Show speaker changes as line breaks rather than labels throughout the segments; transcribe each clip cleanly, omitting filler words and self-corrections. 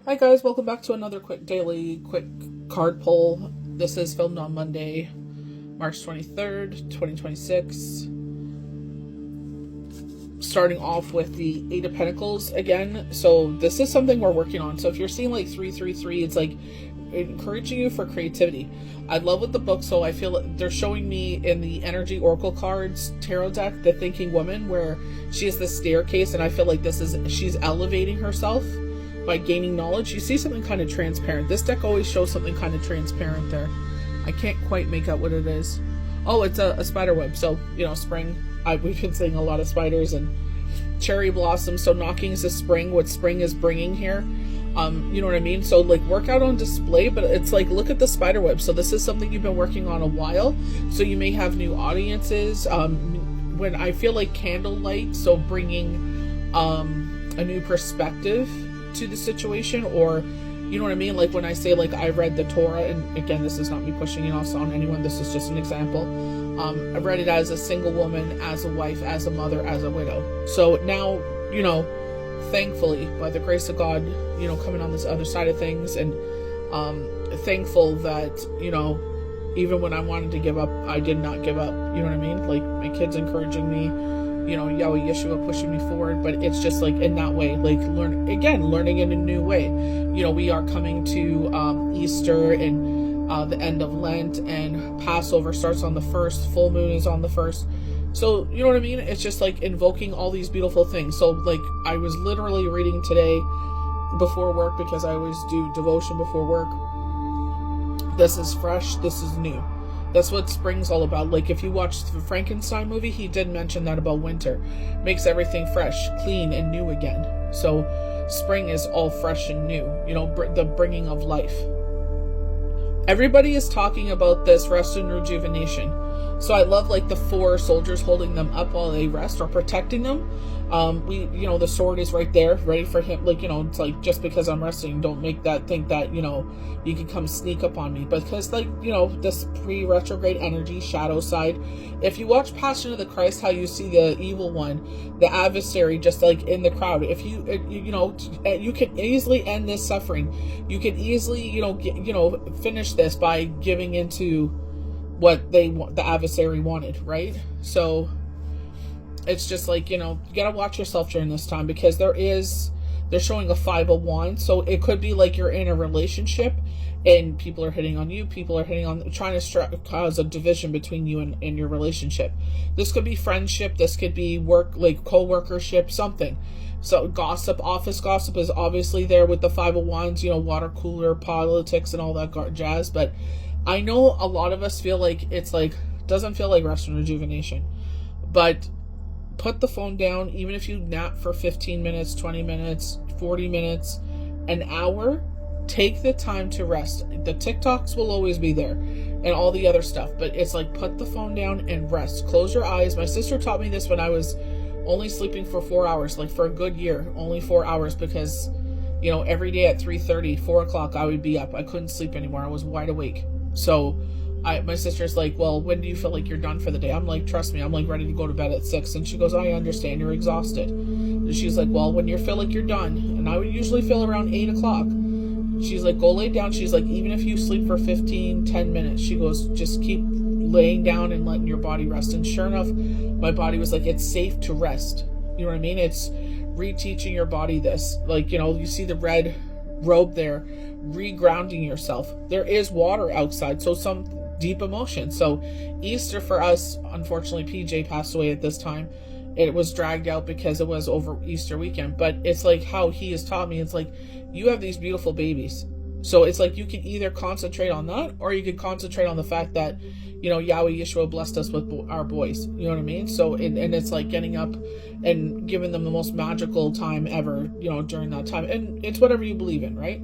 Hi guys, welcome back to another quick card pull. This is filmed on Monday, March 23rd, 2026. Starting off with the Eight of Pentacles again. So this is something we're working on. So if you're seeing like 333, it's like encouraging you for creativity. I love with the book, so I feel they're showing me in the Energy Oracle cards tarot deck, the Thinking Woman, where she has the staircase, and I feel like she's elevating herself by gaining knowledge. You see something kind of transparent. This deck always shows something kind of transparent there. I can't quite make out what it is. Oh, it's a spider web. So, spring. We've been seeing a lot of spiders and cherry blossoms. So knocking is a spring, what spring is bringing here. You know what I mean? So like work out on display, but it's like, look at the spider web. So this is something you've been working on a while. So you may have new audiences. When I feel like candlelight, so bringing a new perspective to the situation, or you know what I mean, like when I say like I read the Torah, and again, this is not me pushing it off on anyone, this is just an example. I read it as a single woman, as a wife, as a mother, as a widow. So now, thankfully, by the grace of God, coming on this other side of things, and thankful that, even when I wanted to give up, I did not give up. You know what I mean? Like my kids encouraging me, Yahweh Yeshua pushing me forward, but it's just like in that way, like learning in a new way. We are coming to Easter and the end of Lent, and Passover starts on the 1st, full moon is on the 1st. So, you know what I mean? It's just like invoking all these beautiful things. So like I was literally reading today before work, because I always do devotion before work. This is fresh, this is new. That's what spring's all about. Like if you watch the Frankenstein movie, he did mention that about winter. Makes everything fresh, clean, and new again. So spring is all fresh and new, the bringing of life. Everybody is talking about this rest and rejuvenation. So I love like the 4 soldiers holding them up while they rest, or protecting them. The sword is right there, ready for him. Like, it's like, just because I'm resting, don't make that think that, you can come sneak up on me. Because this pre-retrograde energy, shadow side. If you watch Passion of the Christ, how you see the evil one, the adversary, just like in the crowd. If you can easily end this suffering. You can easily, finish this by giving into what the adversary wanted, right? So it's just like, you gotta watch yourself during this time, because they're showing a 5 of Wands. So it could be like you're in a relationship and people are hitting on you, trying to cause a division between you and your relationship. This could be friendship, this could be work, like co-workership, something. So gossip, office gossip is obviously there with the 5 of Wands, water cooler politics and all that jazz. But I know a lot of us feel like doesn't feel like rest and rejuvenation. But put the phone down, even if you nap for 15 minutes, 20 minutes, 40 minutes, an hour, take the time to rest. The TikToks will always be there and all the other stuff, but it's like put the phone down and rest. Close your eyes. My sister taught me this when I was only sleeping for 4 hours, like for a good year, only 4 hours, because, every day at 3:30, 4 o'clock, I would be up. I couldn't sleep anymore. I was wide awake. So my sister's like, well, when do you feel like you're done for the day? I'm like, trust me, I'm like ready to go to bed at 6. And she goes, I understand, you're exhausted. And she's like, well, when you feel like you're done, and I would usually feel around 8 o'clock. She's like, go lay down. She's like, even if you sleep for 10 minutes, she goes, just keep laying down and letting your body rest. And sure enough, my body was like, it's safe to rest. You know what I mean? It's reteaching your body this. Like, you see the red robe there, regrounding yourself. There is water outside, so some deep emotion. So Easter for us, unfortunately, PJ passed away at this time. It was dragged out because it was over Easter weekend. But it's like how he has taught me, it's like you have these beautiful babies. So it's like you can either concentrate on that, or you can concentrate on the fact that, Yahweh Yeshua blessed us with our boys. You know what I mean? So, and it's like getting up and giving them the most magical time ever, during that time. And it's whatever you believe in, right?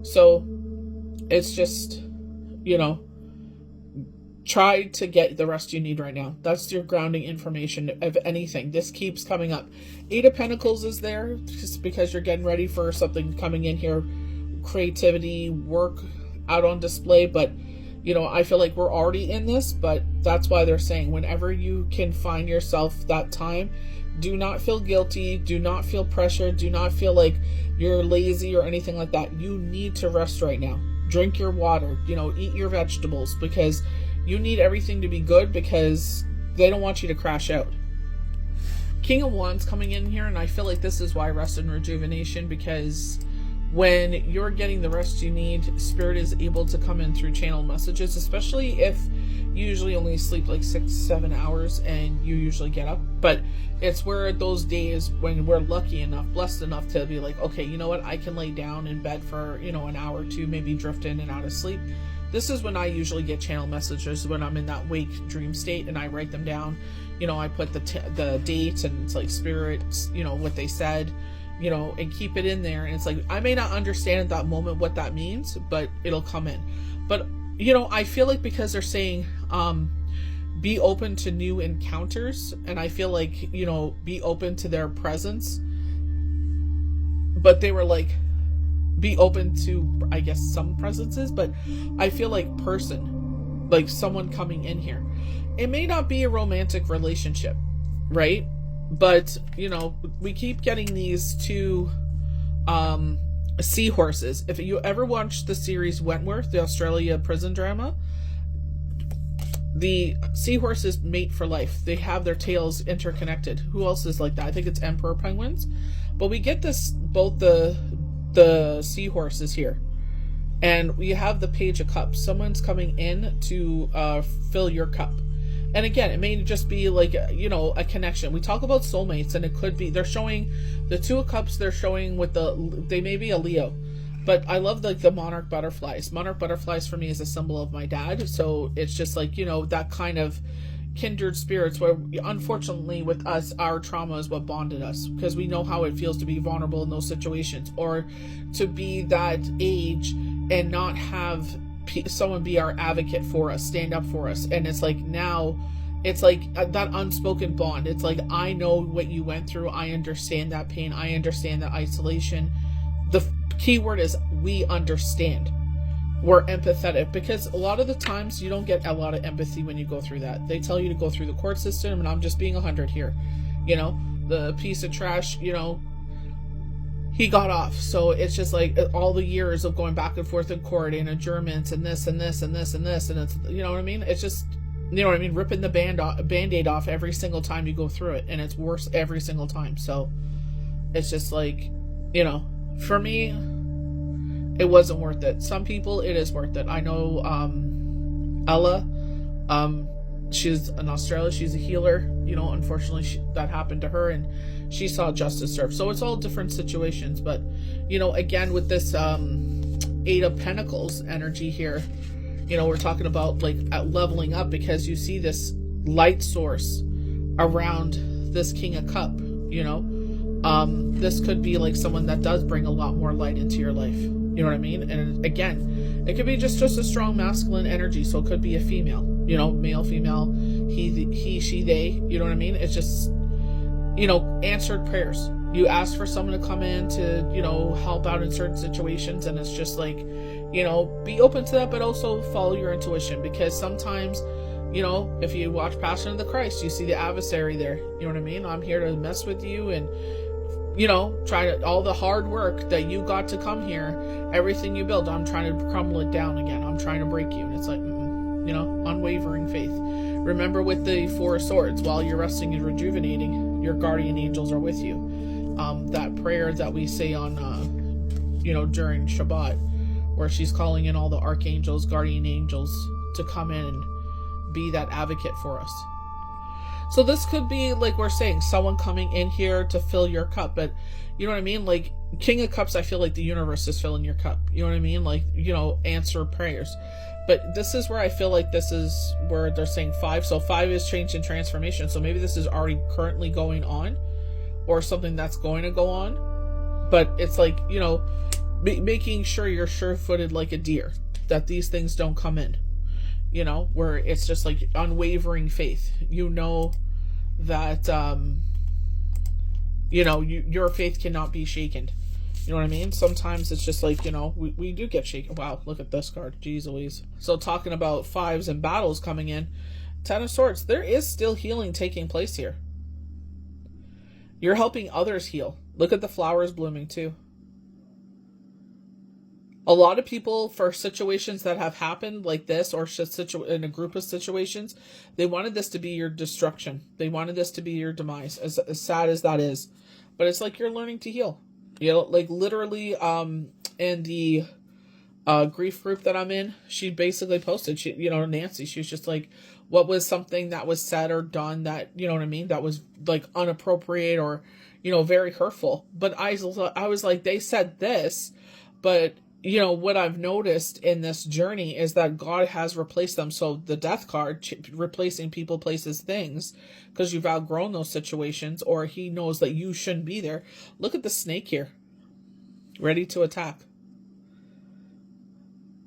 So it's just, try to get the rest you need right now. That's your grounding information of anything. This keeps coming up. 8 of Pentacles is there just because you're getting ready for something coming in here. Creativity, work out on display. But, I feel like we're already in this, but that's why they're saying whenever you can find yourself that time, do not feel guilty. Do not feel pressured. Do not feel like you're lazy or anything like that. You need to rest right now. Drink your water, eat your vegetables, because you need everything to be good, because they don't want you to crash out. King of Wands coming in here, and I feel like this is why rest and rejuvenation, because when you're getting the rest you need, Spirit is able to come in through channel messages, especially if you usually only sleep like 6-7 hours and you usually get up. But it's where those days when we're lucky enough, blessed enough to be like, okay, you know what, I can lay down in bed for, an hour or two, maybe drift in and out of sleep. This is when I usually get channel messages, when I'm in that wake dream state, and I write them down. I put the date, and it's like Spirit, what they said, and keep it in there. And it's like, I may not understand at that moment what that means, but it'll come in. But, I feel like because they're saying, be open to new encounters, and I feel like, be open to their presence. But they were like, be open to, I guess, some presences, but I feel like person, like someone coming in here. It may not be a romantic relationship, right? But, we keep getting these two seahorses. If you ever watched the series Wentworth, the Australia prison drama, the seahorses mate for life. They have their tails interconnected. Who else is like that? I think it's emperor penguins. But we get this, both the seahorses here, and we have the Page of Cups. Someone's coming in to fill your cup. And again, it may just be like, a connection. We talk about soulmates, and it could be, they're showing the Two of Cups, they're showing with they may be a Leo. But I love the monarch butterflies. Monarch butterflies for me is a symbol of my dad. So it's just like, that kind of kindred spirits, where unfortunately with us, our trauma is what bonded us, because we know how it feels to be vulnerable in those situations, or to be that age and not have someone be our advocate for us, stand up for us. And it's like, now it's like that unspoken bond. It's like, I know what you went through. I understand that pain. I understand that isolation. The key word is we understand. We're empathetic, because a lot of the times you don't get a lot of empathy when you go through that. They tell you to go through the court system, and I'm just being 100 here. The piece of trash, he got off. So it's just like all the years of going back and forth in court and adjournments and this and this and this and this. And it's, what I mean? It's just, ripping the band-aid off every single time you go through it. And it's worse every single time. So it's just like, for me, it wasn't worth it. Some people, it is worth it. I know Ella, she's in Australia. She's a healer. Unfortunately, that happened to her, and she saw justice served. So it's all different situations. But, again, with this Eight of Pentacles energy here, we're talking about like leveling up, because you see this light source around this King of Cup. This could be like someone that does bring a lot more light into your life. You know what I mean? And again, it could be just a strong masculine energy. So it could be a female, male, female, he, she, they, you know what I mean? It's just, answered prayers. You ask for someone to come in to, help out in certain situations. And it's just like, be open to that, but also follow your intuition, because sometimes, if you watch Passion of the Christ, you see the adversary there. You know what I mean? I'm here to mess with you, and try to, all the hard work that you got to come here, everything you build, I'm trying to crumble it down again. I'm trying to break you. And it's like, unwavering faith. Remember, with the Four of Swords, while you're resting and rejuvenating, your guardian angels are with you. That prayer that we say on, during Shabbat, where she's calling in all the archangels, guardian angels, to come in and be that advocate for us. So this could be, like we're saying, someone coming in here to fill your cup. But you know what I mean? Like King of Cups, I feel like the universe is filling your cup. You know what I mean? Like, answer prayers. But this is where I feel like this is where they're saying 5. So 5 is change and transformation. So maybe this is already currently going on, or something that's going to go on. But it's like, making sure you're sure-footed like a deer, that these things don't come in. Where it's just like unwavering faith. That, your faith cannot be shaken. You know what I mean? Sometimes it's just like, we do get shaken. Wow, look at this card. Jeez Louise. So talking about 5s and battles coming in, 10 of Swords, there is still healing taking place here. You're helping others heal. Look at the flowers blooming too. A lot of people, for situations that have happened like this, or in a group of situations, they wanted this to be your destruction. They wanted this to be your demise, as sad as that is. But it's like you're learning to heal. You know, like literally, in the grief group that I'm in, she basically posted, Nancy, she was just like, what was something that was said or done that, you know what I mean, that was like inappropriate or, very hurtful. But I was like, they said this, but what I've noticed in this journey is that God has replaced them. So the death card, replacing people, places, things, because you've outgrown those situations, or he knows that you shouldn't be there. Look at the snake here, ready to attack.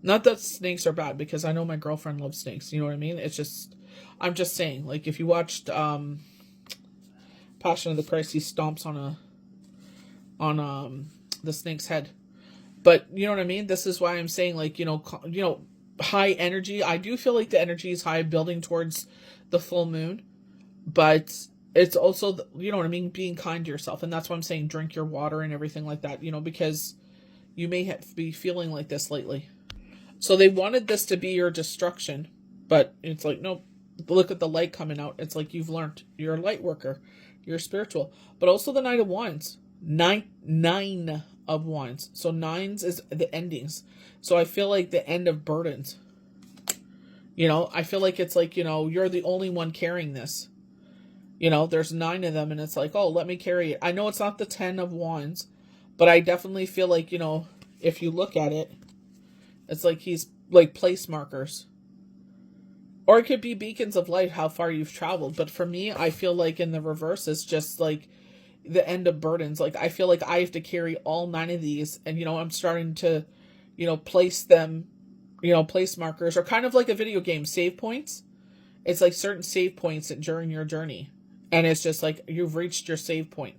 Not that snakes are bad, because I know my girlfriend loves snakes. You know what I mean? It's just, I'm just saying, like, if you watched Passion of the Christ, he stomps on the snake's head. But you know what I mean? This is why I'm saying, like, high energy. I do feel like the energy is high building towards the full moon. But it's also, you know what I mean, being kind to yourself. And that's why I'm saying drink your water and everything like that, because you may be feeling like this lately. So they wanted this to be your destruction. But it's like, nope. Look at the light coming out. It's like you've learned. You're a light worker. You're spiritual. But also the Knight of Wands. Nine of Wands. So nines is the endings. So I feel like the end of burdens. I feel like it's like, you're the only one carrying this. There's 9 of them, and it's like, oh, let me carry it. I know it's not the 10 of Wands, but I definitely feel like, if you look at it, it's like he's like place markers. Or it could be beacons of light, how far you've traveled. But for me, I feel like in the reverse, it's just like the end of burdens. Like, I feel like I have to carry all 9 of these, and, I'm starting to, place them, place markers, or kind of like a video game, save points. It's like certain save points during your journey. And it's just like, you've reached your save point.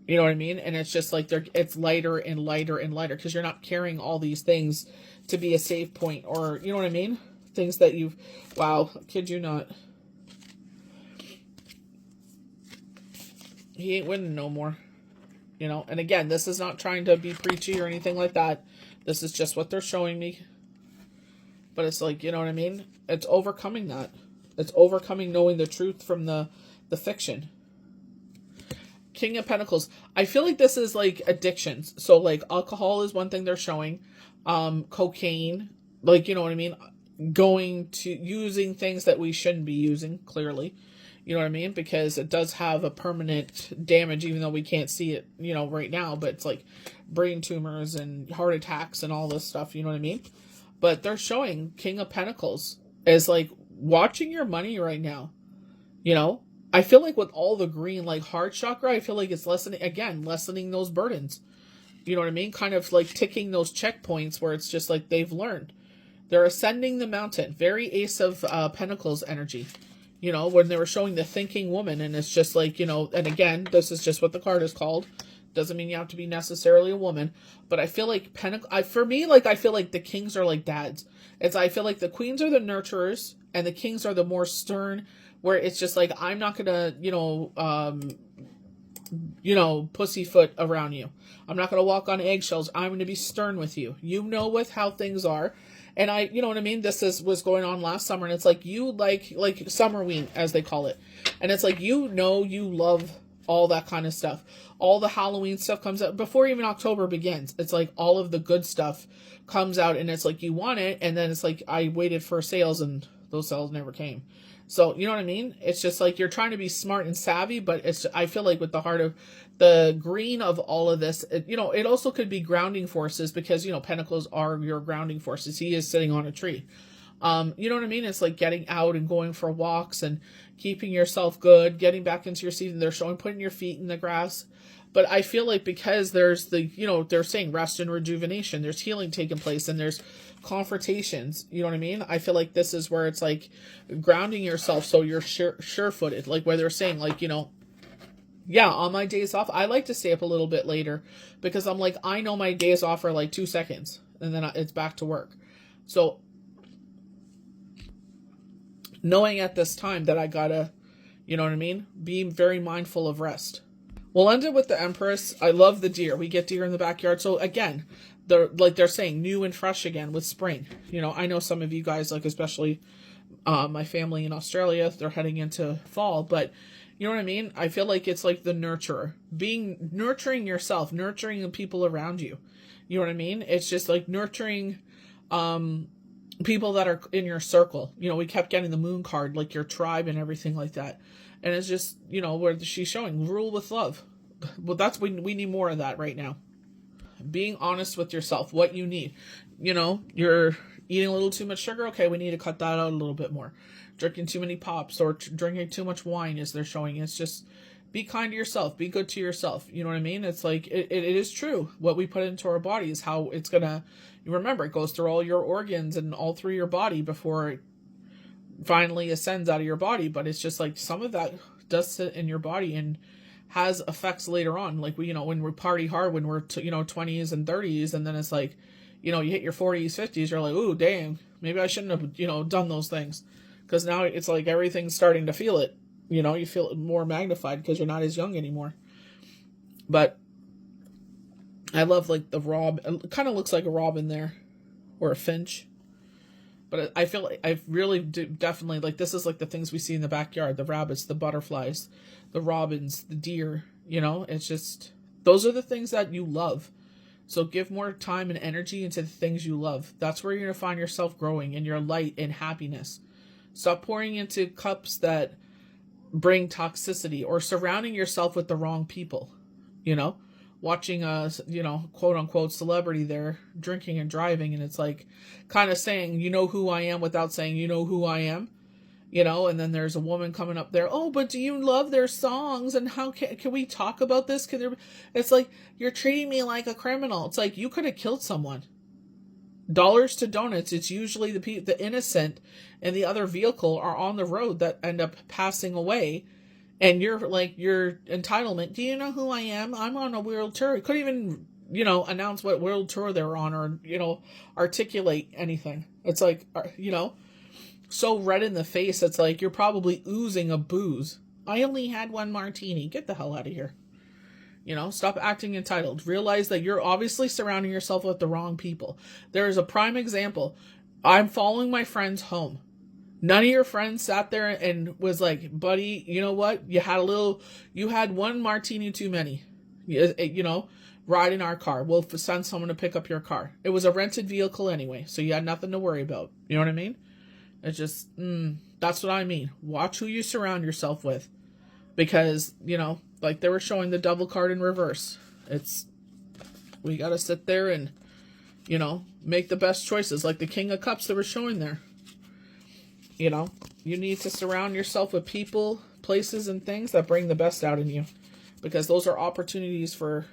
You know what I mean? And it's just like, it's lighter and lighter and lighter, because you're not carrying all these things to be a save point, or, you know what I mean? Things that wow, kid you not. He ain't winning no more. And again, this is not trying to be preachy or anything like that. This is just what they're showing me. But it's like, you know what I mean? It's overcoming that. It's overcoming knowing the truth from the fiction. King of Pentacles. I feel like this is like addictions. So like alcohol is one thing they're showing. Cocaine. Like, you know what I mean? Using things that we shouldn't be using, clearly. You know what I mean? Because it does have a permanent damage, even though we can't see it, right now. But it's like brain tumors and heart attacks and all this stuff. You know what I mean? But they're showing King of Pentacles as like watching your money right now. I feel like with all the green, like heart chakra, I feel like it's lessening those burdens. You know what I mean? Kind of like ticking those checkpoints where it's just like they've learned. They're ascending the mountain. Very Ace of Pentacles energy. When they were showing the thinking woman, and it's just like, and again, this is just what the card is called. Doesn't mean you have to be necessarily a woman. But I feel like for me, like, I feel like the kings are like dads. I feel like the queens are the nurturers, and the kings are the more stern, where it's just like, I'm not gonna, pussyfoot around you. I'm not gonna walk on eggshells. I'm gonna be stern with you. With how things are. And you know what I mean? This was going on last summer, and it's like, you like Summerween, as they call it. And it's like, you love all that kind of stuff. All the Halloween stuff comes out before even October begins. It's like all of the good stuff comes out, and it's like, you want it. And then it's like, I waited for sales, and those sales never came. So, you know what I mean? It's just like, you're trying to be smart and savvy, but I feel like with the heart of the green of all of this, it also could be grounding forces, because, Pentacles are your grounding forces. He is sitting on a tree. You know what I mean? It's like getting out and going for walks and keeping yourself good, getting back into your seat, and they're showing putting your feet in the grass. But I feel like because there's they're saying rest and rejuvenation, there's healing taking place, and there's confrontations, you know what I mean? I feel like this is where it's like grounding yourself so you're sure-footed. Like where they're saying, like, yeah, on my days off, I like to stay up a little bit later, because I'm like, I know my days off are like 2 seconds, and then it's back to work. So knowing at this time that I gotta, you know what I mean? Be very mindful of rest. We'll end it with the Empress. I love the deer. We get deer in the backyard. So again, they're saying new and fresh again with spring. You know, I know some of you guys, like especially my family in Australia, they're heading into fall, but you know what I mean? I feel like it's like the nurturer. Nurturing yourself, nurturing the people around you. You know what I mean? It's just like nurturing people that are in your circle. You know, we kept getting the moon card, like your tribe and everything like that. And it's just, you know, where she's showing rule with love. Well, we need more of that right now. Being honest with yourself, what you need. You know, you're eating a little too much sugar. Okay, we need to cut that out a little bit more. Drinking too many pops or drinking too much wine, as they're showing. It's just be kind to yourself. Be good to yourself. You know what I mean? It's like, it is true. What we put into our body is how it's going to, you remember, it goes through all your organs and all through your body before it finally ascends out of your body. But it's just like some of that does sit in your body and has effects later on. Like we, you know, when we party hard, when we're, 20s and 30s, and then it's like, you know, you hit your 40s, 50s, you're like, ooh, dang, maybe I shouldn't have, done those things. Because now it's like everything's starting to feel it. You know, you feel it more magnified because you're not as young anymore. But I love like the robin. It kind of looks like a robin there. Or a finch. But I feel like I really do definitely, like, this is like the things we see in the backyard. The rabbits, the butterflies, the robins, the deer. You know, it's just, those are the things that you love. So give more time and energy into the things you love. That's where you're going to find yourself growing in your light and happiness. Stop pouring into cups that bring toxicity or surrounding yourself with the wrong people. You know, watching a, quote unquote celebrity there drinking and driving. And it's like kind of saying, you know who I am without saying, you know who I am. And then there's a woman coming up there. Oh, but do you love their songs? And how can we talk about this? It's like, you're treating me like a criminal. It's like, you could have killed someone. Dollars to donuts. It's usually the innocent and the other vehicle are on the road that end up passing away. And you're like, your entitlement. Do you know who I am? I'm on a world tour. Couldn't even, announce what world tour they're on or, articulate anything. It's like, so red in the face. It's like, you're probably oozing of booze. I only had one martini. Get the hell out of here. Stop acting entitled. Realize that you're obviously surrounding yourself with the wrong people. There is a prime example. I'm following my friends home. None of your friends sat there and was like, buddy, you know what? You had one martini too many. Ride in our car. We'll send someone to pick up your car. It was a rented vehicle anyway, so you had nothing to worry about. You know what I mean? It's just, that's what I mean. Watch who you surround yourself with. Because, like they were showing the devil card in reverse. We got to sit there and, make the best choices. Like the King of Cups they were showing there. You need to surround yourself with people, places, and things that bring the best out in you. Because those are opportunities for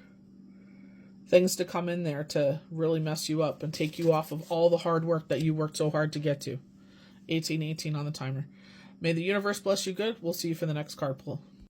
things to come in there to really mess you up and take you off of all the hard work that you worked so hard to get to. 1818 on the timer. May the universe bless you good. We'll see you for the next card pull.